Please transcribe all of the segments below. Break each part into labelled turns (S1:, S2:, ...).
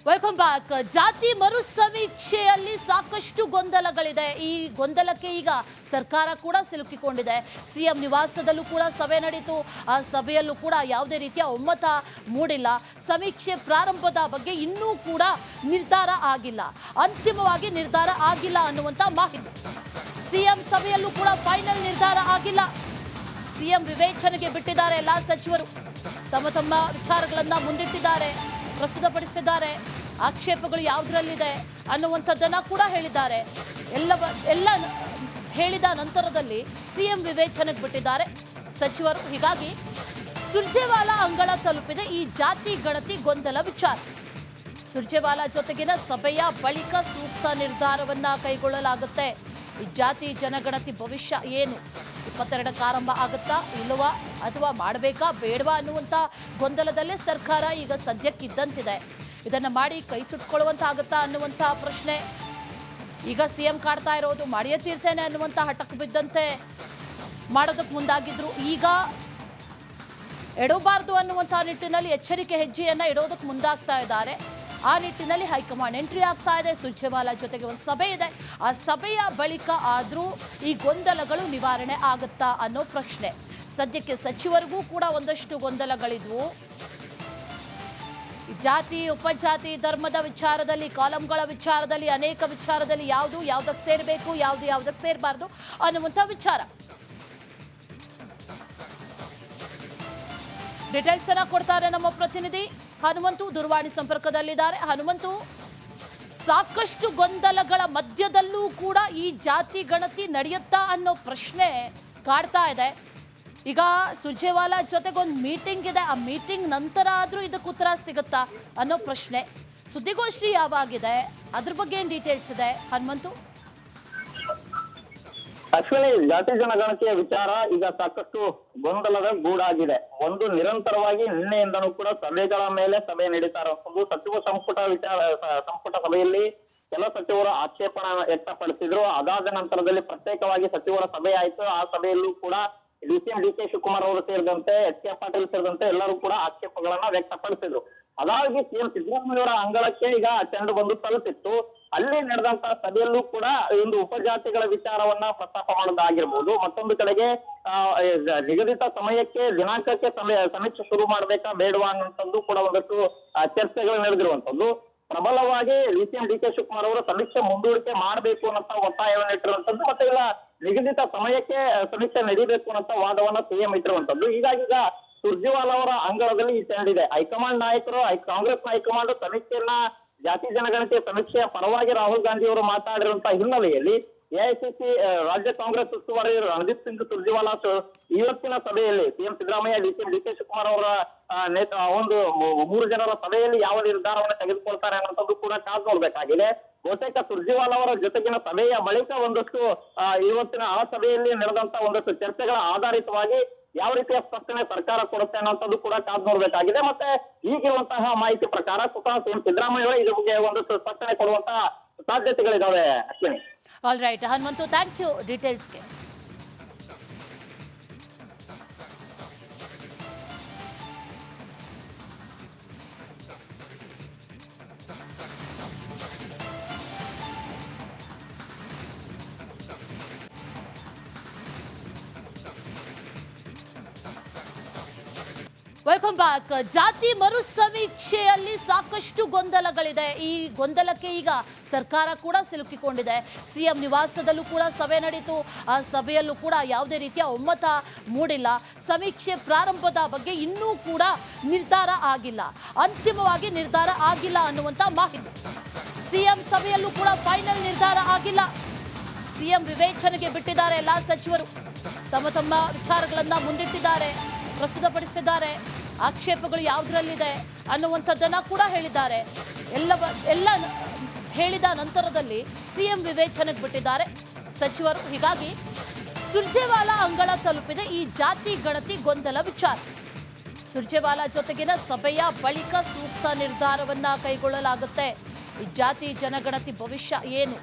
S1: Welcome back. ಜಾತಿ ಮರು ಸಮೀಕ್ಷೆಯಲ್ಲಿ ಸಾಕಷ್ಟು ಗೊಂದಲಗಳಿದೆ. ಈ ಗೊಂದಲಕ್ಕೆ ಈಗ ಸರ್ಕಾರ ಕೂಡ ಸಿಲುಕಿಕೊಂಡಿದೆ. ಸಿಎಂ ನಿವಾಸದಲ್ಲೂ ಕೂಡ ಸಭೆ ನಡೆಯಿತು. ಆ ಸಭೆಯಲ್ಲೂ ಕೂಡ ಯಾವುದೇ ರೀತಿಯ ಒಮ್ಮತ ಮೂಡಿಲ್ಲ. ಸಮೀಕ್ಷೆ ಪ್ರಾರಂಭದ ಬಗ್ಗೆ ಇನ್ನೂ ಕೂಡ ನಿರ್ಧಾರ ಆಗಿಲ್ಲ, ಅಂತಿಮವಾಗಿ ನಿರ್ಧಾರ ಆಗಿಲ್ಲ ಅನ್ನುವಂತ ಮಾಹಿತಿ. ಸಿಎಂ ಸಭೆಯಲ್ಲೂ ಕೂಡ ಫೈನಲ್ ನಿರ್ಧಾರ ಆಗಿಲ್ಲ. ಸಿಎಂ ವಿವೇಚನೆಗೆ ಬಿಟ್ಟಿದ್ದಾರೆ. ಎಲ್ಲ ಸಚಿವರು ತಮ್ಮ ತಮ್ಮ ವಿಚಾರಗಳನ್ನ ಮುಂದಿಟ್ಟಿದ್ದಾರೆ, ಪ್ರಸ್ತುತಪಡಿಸಿದ್ದಾರೆ. ಆಕ್ಷೇಪಗಳು ಯಾವುದರಲ್ಲಿದೆ ಅನ್ನುವಂಥದ್ದನ್ನ ಕೂಡ ಹೇಳಿದ್ದಾರೆ. ಎಲ್ಲ ಹೇಳಿದ ನಂತರದಲ್ಲಿ ಸಿಎಂ ವಿವೇಚನೆಗೆ ಬಿಟ್ಟಿದ್ದಾರೆ ಸಚಿವರು. ಹೀಗಾಗಿ ಸುರ್ಜೇವಾಲಾ ಅಂಗಳ ತಲುಪಿದೆ ಈ ಜಾತಿ ಗಣತಿ ಗೊಂದಲ ವಿಚಾರ. ಸುರ್ಜೇವಾಲಾ ಜೊತೆಗಿನ ಸಭೆಯ ಬಳಿಕ ಸೂಕ್ತ ನಿರ್ಧಾರವನ್ನ ಕೈಗೊಳ್ಳಲಾಗುತ್ತೆ. ಈ ಜಾತಿ ಜನಗಣತಿ ಭವಿಷ್ಯ ಏನು, 22ಕ್ಕೆ ಆರಂಭ ಆಗುತ್ತಾ ಇಲ್ಲವಾ, ಅಥವಾ ಮಾಡಬೇಕಾ ಬೇಡವಾ ಅನ್ನುವಂಥ ಗೊಂದಲದಲ್ಲೇ ಸರ್ಕಾರ ಈಗ ಸದ್ಯಕ್ಕಿದ್ದಂತಿದೆ. ಇದನ್ನು ಮಾಡಿ ಕೈ ಸುಟ್ಕೊಳ್ಳುವಂತಾಗುತ್ತಾ ಅನ್ನುವಂಥ ಪ್ರಶ್ನೆ ಈಗ ಸಿಎಂ ಕಾಡ್ತಾ ಇರೋದು. ಮಾಡಿಯೇ ತೀರ್ತೇನೆ ಅನ್ನುವಂಥ ಹಠಕ್ಕೆ ಬಿದ್ದಂತೆ ಮಾಡೋದಕ್ಕೆ ಮುಂದಾಗಿದ್ರು. ಈಗ ಎಡಬಾರ್ದು ಅನ್ನುವಂಥ ನಿಟ್ಟಿನಲ್ಲಿ ಎಚ್ಚರಿಕೆ ಹೆಜ್ಜೆಯನ್ನ ಇಡೋದಕ್ಕೆ ಮುಂದಾಗ್ತಾ ಇದ್ದಾರೆ. ಆ ನಿಟ್ಟಿನಲ್ಲಿ ಹೈಕಮಾಂಡ್ ಎಂಟ್ರಿ ಆಗ್ತಾ ಇದೆ. ಸುರ್ಜೇವಾಲಾ ಜೊತೆಗೆ ಒಂದು ಸಭೆ ಇದೆ. ಆ ಸಭೆಯ ಬಳಿಕ ಆದರೂ ಈ ಗೊಂದಲಗಳು ನಿವಾರಣೆ ಆಗುತ್ತಾ ಅನ್ನೋ ಪ್ರಶ್ನೆ. ಸದ್ಯಕ್ಕೆ ಸಚಿವರಿಗೂ ಕೂಡ ಒಂದಷ್ಟು ಗೊಂದಲಗಳಿದ್ವು. ಜಾತಿ, ಉಪಜಾತಿ, ಧರ್ಮದ ವಿಚಾರದಲ್ಲಿ, ಕಾಲಂಗಳ ವಿಚಾರದಲ್ಲಿ, ಅನೇಕ ವಿಚಾರದಲ್ಲಿ ಯಾವುದಕ್ಕೆ ಸೇರಬೇಕು, ಯಾವುದಕ್ಕೆ ಸೇರಬಾರ್ದು ಅನ್ನುವಂಥ ವಿಚಾರ. ಡೀಟೇಲ್ಸ್ ಅನ್ನ ಕೊಡ್ತಾರೆ ನಮ್ಮ ಪ್ರತಿನಿಧಿ ಹನುಮಂತು, ದೂರವಾಣಿ ಸಂಪರ್ಕದಲ್ಲಿದ್ದಾರೆ. ಹನುಮಂತು, ಸಾಕಷ್ಟು ಗೊಂದಲಗಳ ಮಧ್ಯದಲ್ಲೂ ಕೂಡ ಈ ಜಾತಿ ಗಣತಿ ನಡೆಯುತ್ತಾ ಅನ್ನೋ ಪ್ರಶ್ನೆ ಕಾಡ್ತಾ ಇದೆ. ಈಗ ಸುರ್ಜೇವಾಲಾ ಜೊತೆಗೊಂದು ಮೀಟಿಂಗ್ ಇದೆ. ಆ ಮೀಟಿಂಗ್ ನಂತರ ಆದ್ರೂ ಇದಕ್ಕೆ ಉತ್ತರ ಸಿಗುತ್ತಾ ಅನ್ನೋ ಪ್ರಶ್ನೆ. ಸುದ್ದಿಗೋಷ್ಠಿ ಯಾವಾಗಿದೆ, ಅದ್ರ ಬಗ್ಗೆ ಏನ್ ಡೀಟೇಲ್ಸ್ ಇದೆ ಹನುಮಂತು?
S2: ಅಶ್ವಿನಿ, ಜಾತಿ ಜನಗಣತಿಯ ವಿಚಾರ ಈಗ ಸಾಕಷ್ಟು ಗೊಂದಲದ ಗೂಡಾಗಿದೆ. ಒಂದು, ನಿರಂತರವಾಗಿ ನಿನ್ನೆಯಿಂದನೂ ಕೂಡ ಸಭೆಗಳ ಮೇಲೆ ಸಭೆ ನಡೀತಾ ಇರೋದು. ಸಚಿವ ಸಂಪುಟ ಸಭೆಯಲ್ಲಿ ಕೆಲ ಸಚಿವರು ಆಕ್ಷೇಪಣ ವ್ಯಕ್ತಪಡಿಸಿದ್ರು. ಅದಾದ ನಂತರದಲ್ಲಿ ಪ್ರತ್ಯೇಕವಾಗಿ ಸಚಿವರ ಸಭೆ ಆಯ್ತು. ಆ ಸಭೆಯಲ್ಲೂ ಕೂಡ ಡಿಸಿಎಂ ಡಿ.ಕೆ. ಶಿವಕುಮಾರ್ ಅವರು ಸೇರಿದಂತೆ, ಎಚ್.ಕೆ. ಪಾಟೀಲ್ ಸೇರಿದಂತೆ ಎಲ್ಲರೂ ಕೂಡ ಆಕ್ಷೇಪಗಳನ್ನ ವ್ಯಕ್ತಪಡಿಸಿದ್ರು. ಅದಾಗಿ ಸಿಎಂ ಸಿದ್ದರಾಮಯ್ಯವರ ಅಂಗಳಕ್ಕೆ ಈಗ ಚೆಂಡು ಬಂದು ತಲುಪಿತ್ತು. ಅಲ್ಲಿ ನಡೆದಂತಹ ಸಭೆಯಲ್ಲೂ ಕೂಡ ಒಂದು ಉಪಜಾತಿಗಳ ವಿಚಾರವನ್ನ ಪ್ರಸ್ತಾಪ ಮಾಡೋದಾಗಿರ್ಬೋದು. ಮತ್ತೊಂದು ಕಡೆಗೆ ನಿಗದಿತ ಸಮಯಕ್ಕೆ, ದಿನಾಂಕಕ್ಕೆ ಸಮೀಕ್ಷೆ ಶುರು ಮಾಡ್ಬೇಕಾ ಬೇಡವಾ ಅನ್ನುವಂಥದ್ದು ಕೂಡ ಒಂದಷ್ಟು ಚರ್ಚೆಗಳು ನಡೆದಿರುವಂತದ್ದು. ಪ್ರಬಲವಾಗಿ ಡಿಸಿಎಂ ಡಿ.ಕೆ. ಶಿವಕುಮಾರ್ ಅವರು ಸಮೀಕ್ಷೆ ಮುಂದೂಡಿಕೆ ಮಾಡಬೇಕು ಅನ್ನೋ ಒತ್ತಾಯವನ್ನು ಇಟ್ಟಿರುವಂತದ್ದು. ಮತ್ತೆ ಇಲ್ಲ, ನಿಗದಿತ ಸಮಯಕ್ಕೆ ಸಮೀಕ್ಷೆ ನಡೀಬೇಕು ಅನ್ನೋ ವಾದವನ್ನ ಸಿಎಂ ಇಟ್ಟಿರುವಂತದ್ದು. ಹೀಗಾಗಿ ಈಗ ಸುರ್ಜೇವಾಲಾ ಅವರ ಅಂಗಳದಲ್ಲಿ ಈ ಚೆಂಡಿದೆ. ಹೈಕಮಾಂಡ್ ನಾಯಕರು, ಕಾಂಗ್ರೆಸ್ ಹೈಕಮಾಂಡ್ ಸಮೀಕ್ಷೆಯನ್ನ, ಜಾತಿ ಜನಗಣತಿಯ ಸಮೀಕ್ಷೆಯ ಪರವಾಗಿ ರಾಹುಲ್ ಗಾಂಧಿ ಅವರು ಮಾತಾಡಿರುವಂತಹ ಹಿನ್ನೆಲೆಯಲ್ಲಿ ಎಐಸಿಸಿ ರಾಜ್ಯ ಕಾಂಗ್ರೆಸ್ ಉಸ್ತುವಾರಿ ರಣದೀಪ್ ಸಿಂಗ್ ಸುರ್ಜೇವಾಲಾ ಇವತ್ತಿನ ಸಭೆಯಲ್ಲಿ ಸಿಎಂ ಸಿದ್ದರಾಮಯ್ಯ, ಡಿಸಿಎಂ ಡಿ.ಕೆ. ಶಿವಕುಮಾರ್ ಅವರ ಒಂದು 3 ಜನರ ಸಭೆಯಲ್ಲಿ ಯಾವ ನಿರ್ಧಾರವನ್ನು ತೆಗೆದುಕೊಳ್ತಾರೆ ಅನ್ನೋದು ಕೂಡ ಕಾದು ನೋಡ್ಬೇಕಾಗಿದೆ. ಬಹುತೇಕ ಸುರ್ಜೇವಾಲಾ ಅವರ ಜೊತೆಗಿನ ಸಭೆಯ ಬಳಿಕ ಒಂದಷ್ಟು ಇವತ್ತಿನ ಆ ಸಭೆಯಲ್ಲಿ ನಡೆದಂತ ಒಂದಷ್ಟು ಚರ್ಚೆಗಳ ಆಧಾರಿತವಾಗಿ ಯಾವ ರೀತಿಯ ಸ್ಪಷ್ಟನೆ ಸರ್ಕಾರ ಕೊಡುತ್ತೆ ಅನ್ನೋದು ಕೂಡ ಕಾದು ನೋಡ್ಬೇಕಾಗಿದೆ. ಮತ್ತೆ ಈಗಿರುವಂತಹ ಮಾಹಿತಿ ಪ್ರಕಾರ ಸ್ವತಃ ಸಿಎಂ ಸಿದ್ದರಾಮಯ್ಯ ಅವರೇ ಇದ್ರ ಬಗ್ಗೆ ಒಂದಷ್ಟು ಸ್ಪಷ್ಟನೆ ಕೊಡುವಂತಹ ಸಾಧ್ಯತೆಗಳಿದಾವೆ. Ashwini,
S1: all right Hanumanthu, thank you ಡೀಟೇಲ್ಸ್ಗೆ. Welcome back. ಜಾತಿ ಮರು ಸಮೀಕ್ಷೆಯಲ್ಲಿ ಸಾಕಷ್ಟು ಗೊಂದಲಗಳಿದೆ. ಈ ಗೊಂದಲಕ್ಕೆ ಈಗ ಸರ್ಕಾರ ಕೂಡ ಸಿಲುಕಿಕೊಂಡಿದೆ. ಸಿಎಂ ನಿವಾಸದಲ್ಲೂ ಕೂಡ ಸಭೆ ನಡೆಯಿತು. ಆ ಸಭೆಯಲ್ಲೂ ಕೂಡ ಯಾವುದೇ ರೀತಿಯ ಒಮ್ಮತ ಮೂಡಿಲ್ಲ. ಸಮೀಕ್ಷೆ ಪ್ರಾರಂಭದ ಬಗ್ಗೆ ಇನ್ನೂ ಕೂಡ ನಿರ್ಧಾರ ಆಗಿಲ್ಲ, ಅಂತಿಮವಾಗಿ ನಿರ್ಧಾರ ಆಗಿಲ್ಲ ಅನ್ನುವಂಥ ಮಾಹಿತಿ. ಸಿಎಂ ಸಭೆಯಲ್ಲೂ ಕೂಡ ಫೈನಲ್ ನಿರ್ಧಾರ ಆಗಿಲ್ಲ. ಸಿಎಂ ವಿವೇಚನೆಗೆ ಬಿಟ್ಟಿದ್ದಾರೆ. ಎಲ್ಲ ಸಚಿವರು ತಮ್ಮ ತಮ್ಮ ವಿಚಾರಗಳನ್ನ ಮುಂದಿಟ್ಟಿದ್ದಾರೆ, ಪ್ರಸ್ತುತಪಡಿಸಿದ್ದಾರೆ. ಆಕ್ಷೇಪಗಳು ಯಾವುದರಲ್ಲಿದೆ ಅನ್ನುವಂಥದ್ದನ್ನ ಕೂಡ ಹೇಳಿದ್ದಾರೆ. ಎಲ್ಲ ಹೇಳಿದ ನಂತರದಲ್ಲಿ ಸಿಎಂ ವಿವೇಚನೆಗೆ ಬಿಟ್ಟಿದ್ದಾರೆ ಸಚಿವರು. ಹೀಗಾಗಿ ಸುರ್ಜೇವಾಲಾ ಅಂಗಳ ತಲುಪಿದೆ ಈ ಜಾತಿ ಗಣತಿ ಗೊಂದಲ ವಿಚಾರ. ಸುರ್ಜೇವಾಲಾ ಜೊತೆಗಿನ ಸಭೆಯ ಬಳಿಕ ಸೂಕ್ತ ನಿರ್ಧಾರವನ್ನ ಕೈಗೊಳ್ಳಲಾಗುತ್ತೆ. ಈ ಜಾತಿ ಜನಗಣತಿ ಭವಿಷ್ಯ ಏನು,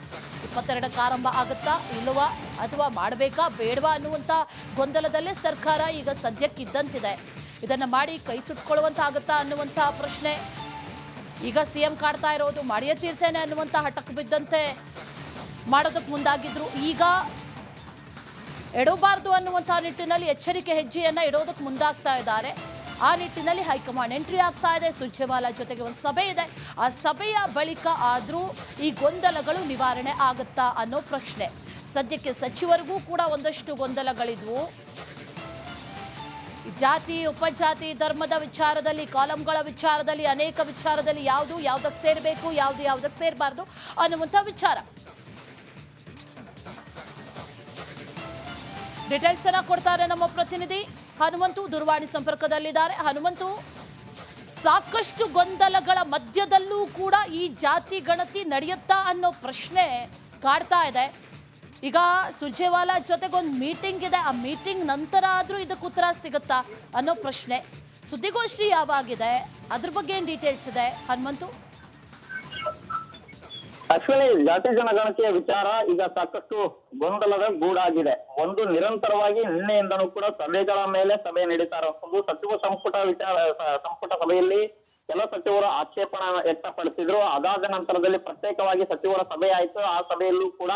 S1: 22ಕ್ಕೆ ಆರಂಭ ಆಗುತ್ತಾ ಇಲ್ಲವಾ, ಅಥವಾ ಮಾಡಬೇಕಾ ಬೇಡವಾ ಅನ್ನುವಂಥ ಗೊಂದಲದಲ್ಲೇ ಸರ್ಕಾರ ಈಗ ಸದ್ಯಕ್ಕಿದ್ದಂತಿದೆ. ಇದನ್ನು ಮಾಡಿ ಕೈ ಸುಟ್ಕೊಳ್ಳುವಂತಾಗುತ್ತಾ ಅನ್ನುವಂಥ ಪ್ರಶ್ನೆ ಈಗ ಸಿಎಂ ಕಾಡ್ತಾ ಇರೋದು ಮಾಡಿಯೇ ತೀರ್ತೇನೆ ಅನ್ನುವಂಥ ಹಠಕ್ಕೆ ಬಿದ್ದಂತೆ ಮಾಡೋದಕ್ಕೆ ಮುಂದಾಗಿದ್ರು. ಈಗ ಎಡಬಾರ್ದು ಅನ್ನುವಂಥ ನಿಟ್ಟಿನಲ್ಲಿ ಎಚ್ಚರಿಕೆ ಹೆಜ್ಜೆಯನ್ನ ಇಡೋದಕ್ಕೆ ಮುಂದಾಗ್ತಾ ಇದ್ದಾರೆ. ಆ ನಿಟ್ಟಿನಲ್ಲಿ ಹೈಕಮಾಂಡ್ ಎಂಟ್ರಿ ಆಗ್ತಾ ಇದೆ. ಸುರ್ಜೇವಾಲಾ ಜೊತೆಗೆ ಒಂದು ಸಭೆ ಇದೆ. ಆ ಸಭೆಯ ಬಳಿಕ ಆದ್ರೂ ಈ ಗೊಂದಲಗಳು ನಿವಾರಣೆ ಆಗುತ್ತಾ ಅನ್ನೋ ಪ್ರಶ್ನೆ. ಸದ್ಯಕ್ಕೆ ಸಚಿವರಿಗೂ ಕೂಡ ಒಂದಷ್ಟು ಗೊಂದಲಗಳಿದ್ವು. ಜಾತಿ, ಉಪಜಾತಿ, ಧರ್ಮದ ವಿಚಾರದಲ್ಲಿ, ಕಾಲಂಗಳ ವಿಚಾರದಲ್ಲಿ, ಅನೇಕ ವಿಚಾರದಲ್ಲಿ ಯಾವುದು ಯಾವುದಕ್ಕೆ ಸೇರಬೇಕು, ಯಾವುದು ಯಾವುದಕ್ಕೆ ಸೇರಬಾರ್ದು ಅನ್ನುವಂಥ ವಿಚಾರ. ಡೀಟೇಲ್ಸ್ ಅನ್ನ ಕೊಡ್ತಾರೆ ನಮ್ಮ ಪ್ರತಿನಿಧಿ ಹನುಮಂತು, ದೂರವಾಣಿ ಸಂಪರ್ಕದಲ್ಲಿದ್ದಾರೆ. ಹನುಮಂತು, ಸಾಕಷ್ಟು ಗೊಂದಲಗಳ ಮಧ್ಯದಲ್ಲೂ ಕೂಡ ಈ ಜಾತಿ ಗಣತಿ ನಡೆಯುತ್ತಾ ಅನ್ನೋ ಪ್ರಶ್ನೆ ಕಾಡ್ತಾ ಇದೆ. ಈಗ ಸುರ್ಜೇವಾಲಾ ಜೊತೆಗೊಂದು ಮೀಟಿಂಗ್ ಇದೆ. ಆ ಮೀಟಿಂಗ್ ನಂತರ ಆದ್ರೂ ಇದಕ್ಕೆ ಉತ್ತರ ಸಿಗುತ್ತಾ ಅನ್ನೋ ಪ್ರಶ್ನೆ. ಸುದ್ದಿಗೋಷ್ಠಿ ಯಾವಾಗಿದೆ, ಅದ್ರ ಬಗ್ಗೆ ಏನ್ ಡೀಟೇಲ್ಸ್ ಇದೆ ಹನುಮಂತು?
S2: ಅಶ್ವಿನಿ, ಜಾತಿ ಜನಗಣತಿಯ ವಿಚಾರ ಈಗ ಸಾಕಷ್ಟು ಗೊಂದಲದ ಗೂಡಾಗಿದೆ. ಒಂದು ನಿರಂತರವಾಗಿ ನಿನ್ನೆಯಿಂದನೂ ಕೂಡ ಸಭೆಗಳ ಮೇಲೆ ಸಭೆ ನಡೀತಾ ಇರೋದು. ಸಚಿವ ಸಂಪುಟ ಸಭೆಯಲ್ಲಿ ಕೆಲ ಸಚಿವರು ಆಕ್ಷೇಪಣ ವ್ಯಕ್ತಪಡಿಸಿದ್ರು. ಅದಾದ ನಂತರದಲ್ಲಿ ಪ್ರತ್ಯೇಕವಾಗಿ ಸಚಿವರ ಸಭೆ ಆಯ್ತು. ಆ ಸಭೆಯಲ್ಲೂ ಕೂಡ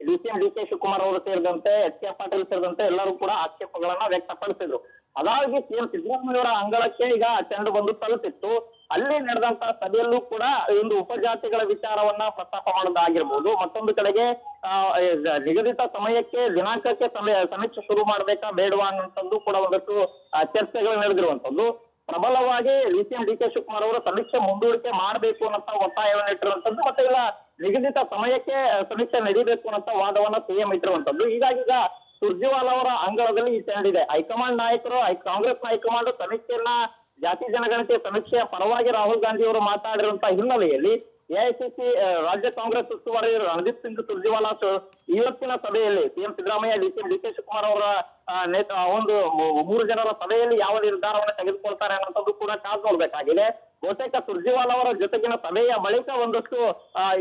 S2: ಡಿಸಿಎಂ ಡಿ.ಕೆ. ಶಿವಕುಮಾರ್ ಅವರು ಸೇರಿದಂತೆ ಎಚ್.ಕೆ. ಪಾಟೀಲ್ ಸೇರಿದಂತೆ ಎಲ್ಲರೂ ಕೂಡ ಆಕ್ಷೇಪಗಳನ್ನ ವ್ಯಕ್ತಪಡಿಸಿದ್ರು. ಅದಾಗಿ ಸಿಎಂ ಸಿದ್ದರಾಮಯ್ಯವರ ಅಂಗಳಕ್ಕೆ ಈಗ ಚೆಂಡು ಬಂದು ತಲುಪಿತ್ತು. ಅಲ್ಲಿ ನಡೆದಂತಹ ಸಭೆಯಲ್ಲೂ ಕೂಡ ಒಂದು ಉಪಜಾತಿಗಳ ವಿಚಾರವನ್ನ ಪ್ರಸ್ತಾಪ ಮಾಡೋದಾಗಿರ್ಬೋದು. ಮತ್ತೊಂದು ಕಡೆಗೆ ನಿಗದಿತ ಸಮಯಕ್ಕೆ ದಿನಾಂಕಕ್ಕೆ ಸಮೀಕ್ಷೆ ಶುರು ಮಾಡ್ಬೇಕಾ ಬೇಡವಾ ಅನ್ನುವಂಥದ್ದು ಕೂಡ ಒಂದಷ್ಟು ಚರ್ಚೆಗಳು ನಡೆದಿರುವಂತದ್ದು. ಪ್ರಬಲವಾಗಿ ಡಿಸಿಎಂ ಡಿ.ಕೆ. ಶಿವಕುಮಾರ್ ಅವರು ಸಮೀಕ್ಷೆ ಮುಂದೂಡಿಕೆ ಮಾಡಬೇಕು ಅನ್ನೋ ಒತ್ತಾಯವನ್ನು ಇಟ್ಟಿರುವಂತದ್ದು. ಮತ್ತೆ ಇಲ್ಲ ನಿಗದಿತ ಸಮಯಕ್ಕೆ ಸಮೀಕ್ಷೆ ನಡೀಬೇಕು ಅನ್ನೋ ವಾದವನ್ನ ಸಿಎಂ ಇಟ್ಟಿರುವಂತದ್ದು. ಹೀಗಾಗಿ ಈಗ ಸುರ್ಜೇವಾಲಾ ಅವರ ಅಂಗಳದಲ್ಲಿ ಈ ಚೆಂಡಿದೆ. ಹೈಕಮಾಂಡ್ ನಾಯಕರು, ಕಾಂಗ್ರೆಸ್ ಹೈಕಮಾಂಡ್ ಸಮೀಕ್ಷೆಯನ್ನ, ಜಾತಿ ಜನಗಣತಿಯ ಸಮೀಕ್ಷೆಯ ಪರವಾಗಿ ರಾಹುಲ್ ಗಾಂಧಿ ಅವರು ಮಾತಾಡಿರುವಂತಹ ಹಿನ್ನೆಲೆಯಲ್ಲಿ ಎಐಸಿಸಿ ರಾಜ್ಯ ಕಾಂಗ್ರೆಸ್ ಉಸ್ತುವಾರಿ ರಣದೀಪ್ ಸಿಂಗ್ ಸುರ್ಜೇವಾಲಾ ಇವತ್ತಿನ ಸಭೆಯಲ್ಲಿ ಸಿಎಂ ಸಿದ್ದರಾಮಯ್ಯ, ಡಿಸಿಎಂ ಡಿ.ಕೆ. ಶಿವಕುಮಾರ್ ಅವರ ಒಂದು 3 ಜನರ ಸಭೆಯಲ್ಲಿ ಯಾವ ನಿರ್ಧಾರವನ್ನು ತೆಗೆದುಕೊಳ್ತಾರೆ ಅನ್ನೋದು ಕೂಡ ಕಾದು ನೋಡ್ಬೇಕಾಗಿದೆ. ಬಹುತೇಕ ಸುರ್ಜೇವಾಲಾ ಅವರ ಜೊತೆಗಿನ ಸಭೆಯ ಬಳಿಕ ಒಂದಷ್ಟು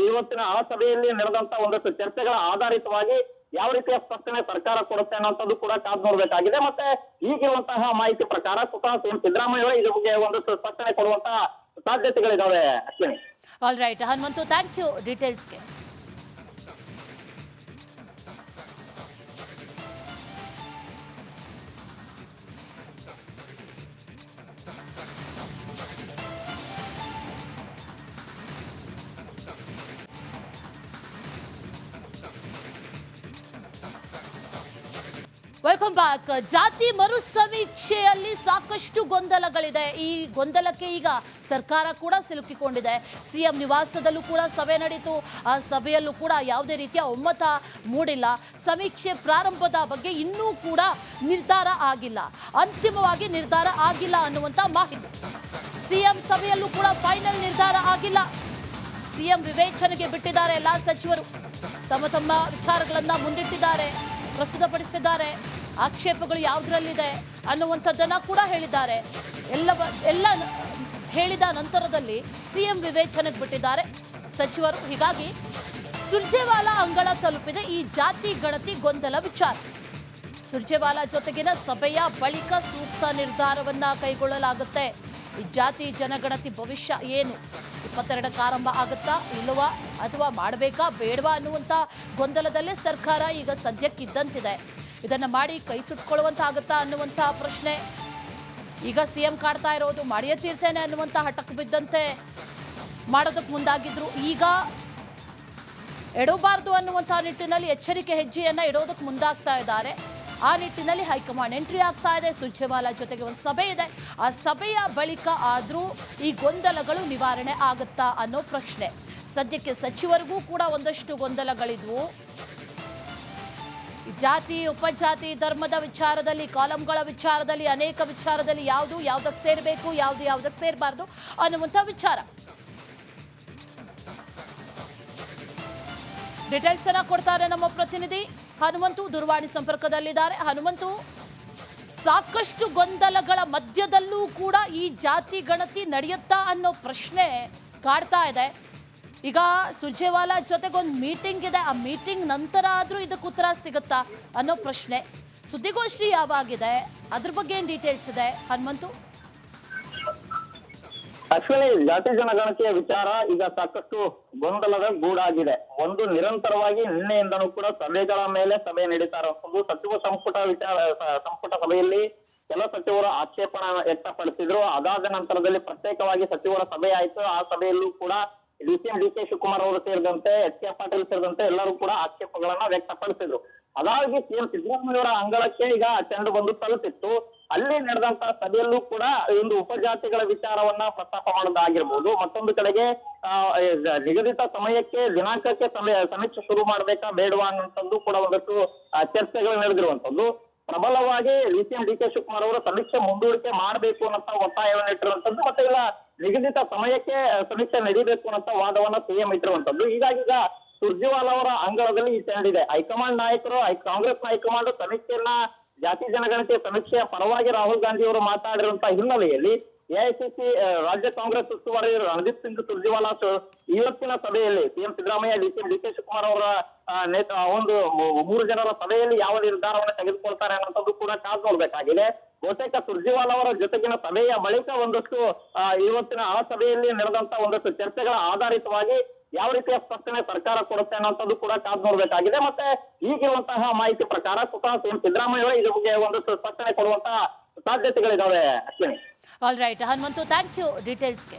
S2: ಇವತ್ತಿನ ಆ ಸಭೆಯಲ್ಲಿ ನಡೆದಂತ ಒಂದಷ್ಟು ಚರ್ಚೆಗಳ ಆಧಾರಿತವಾಗಿ ಯಾವ ರೀತಿಯ ಸ್ಪಷ್ಟನೆ ಸರ್ಕಾರ ಕೊಡುತ್ತೆ ಅನ್ನೋದು ಕೂಡ ಕಾದು ನೋಡ್ಬೇಕಾಗಿದೆ. ಮತ್ತೆ ಈಗಿರುವಂತಹ ಮಾಹಿತಿ ಪ್ರಕಾರ ಸ್ವತಃ ಸಿಎಂ ಸಿದ್ದರಾಮಯ್ಯ ಅವರೇ ಇದ್ರ ಬಗ್ಗೆ ಒಂದಷ್ಟು ಸ್ಪಷ್ಟನೆ ಕೊಡುವಂತಹ ಸಾಧ್ಯತೆಗಳಿದಾವೆ. Ashwini,
S1: all right Hanumanthu, thank you ಡೀಟೇಲ್ಸ್ಗೆ. Welcome back. ಜಾತಿ ಮರು ಸಮೀಕ್ಷೆಯಲ್ಲಿ ಸಾಕಷ್ಟು ಗೊಂದಲಗಳಿದೆ. ಈ ಗೊಂದಲಕ್ಕೆ ಈಗ ಸರ್ಕಾರ ಕೂಡ ಸಿಲುಕಿಕೊಂಡಿದೆ. ಸಿಎಂ ನಿವಾಸದಲ್ಲೂ ಕೂಡ ಸಭೆ ನಡೀತು. ಆ ಸಭೆಯಲ್ಲೂ ಕೂಡ ಯಾವುದೇ ರೀತಿಯ ಒಮ್ಮತ ಮೂಡಿಲ್ಲ. ಸಮೀಕ್ಷೆ ಪ್ರಾರಂಭದ ಬಗ್ಗೆ ಇನ್ನೂ ಕೂಡ ನಿರ್ಧಾರ ಆಗಿಲ್ಲ, ಅಂತಿಮವಾಗಿ ನಿರ್ಧಾರ ಆಗಿಲ್ಲ ಅನ್ನುವಂಥ ಮಾಹಿತಿ. ಸಿಎಂ ಸಭೆಯಲ್ಲೂ ಕೂಡ ಫೈನಲ್ ನಿರ್ಧಾರ ಆಗಿಲ್ಲ. ಸಿಎಂ ವಿವೇಚನೆಗೆ ಬಿಟ್ಟಿದ್ದಾರೆ. ಎಲ್ಲ ಸಚಿವರು ತಮ್ಮ ತಮ್ಮ ವಿಚಾರಗಳನ್ನ ಮುಂದಿಟ್ಟಿದ್ದಾರೆ, ಪ್ರಸ್ತುತಪಡಿಸಿದ್ದಾರೆ. ಆಕ್ಷೇಪಗಳು ಯಾವುದರಲ್ಲಿದೆ ಅನ್ನುವಂಥದ್ದನ್ನ ಕೂಡ ಹೇಳಿದ್ದಾರೆ. ಎಲ್ಲ ಹೇಳಿದ ನಂತರದಲ್ಲಿ ಸಿಎಂ ವಿವೇಚನೆಗೆ ಬಿಟ್ಟಿದ್ದಾರೆ ಸಚಿವರು. ಹೀಗಾಗಿ ಸುರ್ಜೇವಾಲಾ ಅಂಗಳ ತಲುಪಿದೆ ಈ ಜಾತಿ ಗಣತಿ ಗೊಂದಲ ವಿಚಾರ. ಸುರ್ಜೇವಾಲಾ ಜೊತೆಗಿನ ಸಭೆಯ ಬಳಿಕ ಸೂಕ್ತ ನಿರ್ಧಾರವನ್ನ ಕೈಗೊಳ್ಳಲಾಗುತ್ತೆ. ಈ ಜಾತಿ ಜನಗಣತಿ ಭವಿಷ್ಯ ಏನು, 22ಕ್ಕೆ ಆರಂಭ ಆಗುತ್ತಾ ಇಲ್ಲವಾ, ಅಥವಾ ಮಾಡಬೇಕಾ ಬೇಡವಾ ಅನ್ನುವಂಥ ಗೊಂದಲದಲ್ಲೇ ಸರ್ಕಾರ ಈಗ ಸದ್ಯಕ್ಕಿದ್ದಂತಿದೆ. ಇದನ್ನ ಮಾಡಿ ಕೈ ಸುಟ್ಕೊಳ್ಳುವಂತಾಗುತ್ತಾ ಅನ್ನುವಂಥ ಪ್ರಶ್ನೆ. ಈಗ ಸಿಎಂ ಕಾಡ್ತಾ ಇರೋದು ಮಾಡಿಯೇ ತೀರ್ತೇನೆ ಅನ್ನುವಂಥ ಹಠಕ್ಕೆ ಬಿದ್ದಂತೆ ಮಾಡೋದಕ್ಕೆ ಮುಂದಾಗಿದ್ರು. ಈಗ ಎಡಬಾರ್ದು ಅನ್ನುವಂಥ ನಿಟ್ಟಿನಲ್ಲಿ ಎಚ್ಚರಿಕೆ ಹೆಜ್ಜೆಯನ್ನ ಇಡೋದಕ್ಕೆ ಮುಂದಾಗ್ತಾ ಇದ್ದಾರೆ. ಆ ನಿಟ್ಟಿನಲ್ಲಿ ಹೈಕಮಾಂಡ್ ಎಂಟ್ರಿ ಆಗ್ತಾ ಇದೆ. ಸುರ್ಜೇವಾಲಾ ಜೊತೆಗೆ ಒಂದು ಸಭೆ ಇದೆ. ಆ ಸಭೆಯ ಬಳಿಕ ಆದ್ರೂ ಈ ಗೊಂದಲಗಳು ನಿವಾರಣೆ ಆಗುತ್ತಾ ಅನ್ನೋ ಪ್ರಶ್ನೆ. ಸದ್ಯಕ್ಕೆ ಸಚಿವರಿಗೂ ಕೂಡ ಒಂದಷ್ಟು ಗೊಂದಲಗಳಿದ್ವು. ಜಾತಿ, ಉಪಜಾತಿ, ಧರ್ಮದ ವಿಚಾರದಲ್ಲಿ, ಕಾಲಂಗಳ ವಿಚಾರದಲ್ಲಿ, ಅನೇಕ ವಿಚಾರದಲ್ಲಿ ಯಾವುದು ಯಾವುದಕ್ಕೆ ಸೇರಬೇಕು, ಯಾವುದು ಯಾವುದಕ್ಕೆ ಸೇರಬಾರ್ದು ಅನ್ನುವಂಥ ವಿಚಾರ. ಡೀಟೇಲ್ಸ್ ಅನ್ನ ಕೊಡ್ತಾರೆ ನಮ್ಮ ಪ್ರತಿನಿಧಿ ಹನುಮಂತು, ದೂರವಾಣಿ ಸಂಪರ್ಕದಲ್ಲಿದ್ದಾರೆ. ಹನುಮಂತು, ಸಾಕಷ್ಟು ಗೊಂದಲಗಳ ಮಧ್ಯದಲ್ಲೂ ಕೂಡ ಈ ಜಾತಿ ಗಣತಿ ನಡೆಯುತ್ತಾ ಅನ್ನೋ ಪ್ರಶ್ನೆ ಕಾಡ್ತಾ ಇದೆ. ಈಗ ಸುರ್ಜೇವಾಲಾ ಜೊತೆಗೊಂದು ಮೀಟಿಂಗ್ ಇದೆ. ಆ ಮೀಟಿಂಗ್ ನಂತರ ಆದ್ರೂ ಇದಕ್ಕೆ ಉತ್ತರ ಸಿಗುತ್ತಾ ಅನ್ನೋ ಪ್ರಶ್ನೆ. ಸುದ್ದಿಗೋಷ್ಠಿ ಯಾವಾಗಿದೆ, ಅದ್ರ ಬಗ್ಗೆ ಏನ್ ಡೀಟೇಲ್ಸ್ ಇದೆ ಹನುಮಂತು?
S2: ಅಶ್ವಿನಿ, ಜಾತಿ ಜನಗಣತಿಯ ವಿಚಾರ ಈಗ ಸಾಕಷ್ಟು ಗೊಂದಲದ ಗೂಡಾಗಿದೆ. ಒಂದು ನಿರಂತರವಾಗಿ ನಿನ್ನೆಯಿಂದನೂ ಕೂಡ ಸಭೆಗಳ ಮೇಲೆ ಸಭೆ ನಡೀತಾ ಇರೋದು. ಸಚಿವ ಸಂಪುಟ ಸಭೆಯಲ್ಲಿ ಕೆಲ ಸಚಿವರು ಆಕ್ಷೇಪಣ ವ್ಯಕ್ತಪಡಿಸಿದ್ರು. ಅದಾದ ನಂತರದಲ್ಲಿ ಪ್ರತ್ಯೇಕವಾಗಿ ಸಚಿವರ ಸಭೆ ಆಯ್ತು. ಆ ಸಭೆಯಲ್ಲೂ ಕೂಡ ಡಿ.ಸಿ.ಎಂ. ಡಿ.ಕೆ. ಶಿವಕುಮಾರ್ ಅವರು ಸೇರಿದಂತೆ ಎಚ್.ಕೆ. ಪಾಟೀಲ್ ಸೇರಿದಂತೆ ಎಲ್ಲರೂ ಕೂಡ ಆಕ್ಷೇಪಗಳನ್ನ ವ್ಯಕ್ತಪಡಿಸಿದ್ರು. ಅದಾಗಿ ಸಿಎಂ ಸಿದ್ದರಾಮಯ್ಯವರ ಅಂಗಳಕ್ಕೆ ಈಗ ಚೆಂಡು ಬಂದು ತಲುಪಿತ್ತು. ಅಲ್ಲಿ ನಡೆದಂತಹ ಸಭೆಯಲ್ಲೂ ಕೂಡ ಒಂದು ಉಪಜಾತಿಗಳ ವಿಚಾರವನ್ನ ಪ್ರಸ್ತಾಪ ಮಾಡೋದಾಗಿರ್ಬೋದು. ಮತ್ತೊಂದು ಕಡೆಗೆ ನಿಗದಿತ ಸಮಯಕ್ಕೆ ದಿನಾಂಕಕ್ಕೆ ಸಮೀಕ್ಷೆ ಶುರು ಮಾಡ್ಬೇಕಾ ಬೇಡವಾ ಅನ್ನುವಂಥದ್ದು ಕೂಡ ಒಂದಷ್ಟು ಚರ್ಚೆಗಳು ನಡೆದಿರುವಂತದ್ದು. ಪ್ರಬಲವಾಗಿ ಡಿ.ಸಿ.ಎಂ. ಡಿ.ಕೆ. ಶಿವಕುಮಾರ್ ಅವರು ಸಮೀಕ್ಷೆ ಮುಂದೂಡಿಕೆ ಮಾಡಬೇಕು ಅನ್ನೋ ಒತ್ತಾಯವನ್ನು ಇಟ್ಟಿರುವಂತದ್ದು. ಮತ್ತೆ ಇಲ್ಲ ನಿಗದಿತ ಸಮಯಕ್ಕೆ ಸಮೀಕ್ಷೆ ನಡೀಬೇಕು ಅನ್ನೋ ವಾದವನ್ನ ಸಿಎಂ ಇಟ್ಟಿರುವಂತದ್ದು. ಹೀಗಾಗಿ ಈಗ ಸುರ್ಜೇವಾಲಾ ಅವರ ಅಂಗಳದಲ್ಲಿ ಈ ಚೆಂಡಿದೆ. ಹೈಕಮಾಂಡ್ ನಾಯಕರು ಕಾಂಗ್ರೆಸ್ ಹೈಕಮಾಂಡ್ ಸಮೀಕ್ಷೆಯನ್ನ ಜಾತಿ ಜನಗಣತಿಯ ಸಮೀಕ್ಷೆಯ ಪರವಾಗಿ ರಾಹುಲ್ ಗಾಂಧಿ ಅವರು ಮಾತಾಡಿರುವಂತಹ ಹಿನ್ನೆಲೆಯಲ್ಲಿ ಎಐಸಿಸಿ ರಾಜ್ಯ ಕಾಂಗ್ರೆಸ್ ಉಸ್ತುವಾರಿ ರಣದೀಪ್ ಸಿಂಗ್ ಸುರ್ಜೇವಾಲಾ ಇವತ್ತಿನ ಸಭೆಯಲ್ಲಿ ಸಿಎಂ ಸಿದ್ದರಾಮಯ್ಯ ಡಿ.ಸಿ.ಎಂ. ಡಿ.ಕೆ. ಶಿವಕುಮಾರ್ ಅವರ ಒಂದು 3 ಜನರ ಸಭೆಯಲ್ಲಿ ಯಾವ ನಿರ್ಧಾರವನ್ನು ತೆಗೆದುಕೊಳ್ತಾರೆ ಅನ್ನೋದು ಕೂಡ ಕಾದು ನೋಡ್ಬೇಕಾಗಿದೆ. ಬಹುತೇಕ ಸುರ್ಜೇವಾಲಾ ಅವರ ಜೊತೆಗಿನ ಸಭೆಯ ಬಳಿಕ ಒಂದಷ್ಟು ಇವತ್ತಿನ ಆ ಸಭೆಯಲ್ಲಿ ನಡೆದಂತ ಒಂದಷ್ಟು ಚರ್ಚೆಗಳ ಆಧಾರಿತವಾಗಿ ಯಾವ ರೀತಿಯ ಸ್ಪಷ್ಟನೆ ಸರ್ಕಾರ ಕೊಡುತ್ತೆ ಅನ್ನೋದು ಕೂಡ ಕಾದು ನೋಡ್ಬೇಕಾಗಿದೆ. ಮತ್ತೆ ಈಗಿರುವಂತಹ ಮಾಹಿತಿ ಪ್ರಕಾರ ಸ್ವತಃ ಸಿಎಂ ಸಿದ್ದರಾಮಯ್ಯ ಅವರೇ ಇದ್ರ ಬಗ್ಗೆ ಒಂದಷ್ಟು ಸ್ಪಷ್ಟನೆ ಕೊಡುವಂತಹ ಸಾಧ್ಯತೆಗಳಿದಾವೆ. Ashwini.
S1: All right Hanumanthu, thank you ಡೀಟೇಲ್ಸ್ಗೆ.